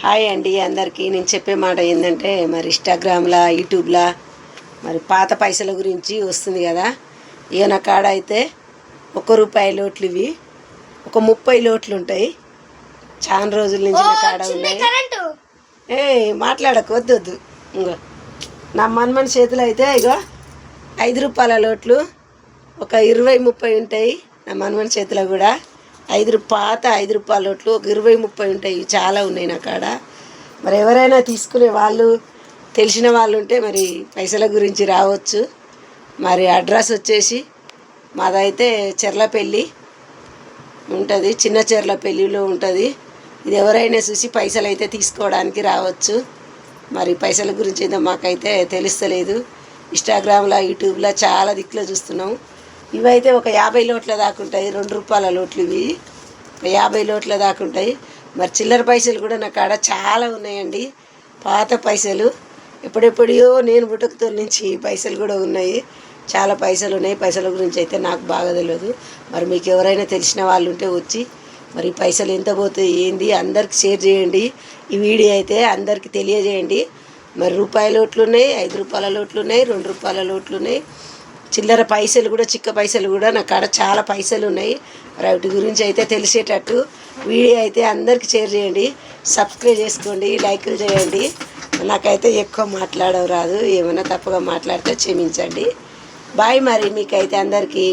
Hi అండి అందరికీ. నేను చెప్పే మాట ఏంటంటే మరి ఇన్స్టాగ్రామ్లో యూట్యూబ్లో మరి పాత పైసల గురించి వస్తుంది కదా. ఇక నా కాడ అయితే ₹1 నోట్లు ఇవి ఒక 30 నోట్లు ఉంటాయి. చాలా రోజుల నుంచి నా కాడ ఉన్నాయి. మాట్లాడకు వద్దు. ఇంకో నా మన్మని చేతులు అయితే ఇగో ₹5 నోట్లు ఒక 20-30 ఉంటాయి. నా మన్మని చేతిలో కూడా పాత ₹5 నోట్లు ఒక 20-30 ఉంటాయి. చాలా ఉన్నాయి నా కాడ. మరి ఎవరైనా తీసుకునే వాళ్ళు తెలిసిన వాళ్ళు ఉంటే మరి పైసల గురించి రావచ్చు. మరి అడ్రస్ వచ్చేసి మాదైతే చెర్లపల్లి ఉంటుంది, చిన్న చెర్లపల్లిలో ఉంటుంది. ఇది ఎవరైనా చూసి పైసలు అయితే తీసుకోవడానికి రావచ్చు. మరి పైసల గురించి అయితే మాకైతే తెలుస్తలేదు. ఇన్స్టాగ్రామ్లో యూట్యూబ్లో చాలా దిక్కులో చూస్తున్నాం. ఇవైతే ఒక 50 నోట్ల దాకా ఉంటాయి. ₹2 నోట్లు ఇవి 50 నోట్ల దాకా ఉంటాయి. మరి చిల్లర పైసలు కూడా నా కాడ చాలా ఉన్నాయండి. పాత పైసలు ఎప్పుడెప్పుడో నేను బుటకతో నుంచి పైసలు కూడా ఉన్నాయి. చాలా పైసలు ఉన్నాయి. పైసల గురించి అయితే నాకు బాగా తెలియదు. మరి మీకు ఎవరైనా తెలిసిన వాళ్ళు ఉంటే వచ్చి మరి పైసలు ఎంత పోతాయి ఏంది అందరికి షేర్ చేయండి. ఈ వీడియో అయితే అందరికీ తెలియజేయండి. మరి ₹1 నోట్లు ఉన్నాయి, ₹5 నోట్లు ఉన్నాయి, ₹2 నోట్లు ఉన్నాయి. చిల్లర పైసలు కూడా చిక్క పైసలు కూడా నా కాడ చాలా పైసలు ఉన్నాయి. మరి వాటి గురించి అయితే తెలిసేటట్టు వీడియో అయితే అందరికీ షేర్ చేయండి. సబ్స్క్రైబ్ చేసుకోండి, లైకులు చేయండి. నాకైతే ఎక్కువ మాట్లాడడం రాదు. ఏమైనా తప్పుగా మాట్లాడితే క్షమించండి. బాయ్. మరి మీకైతే అందరికీ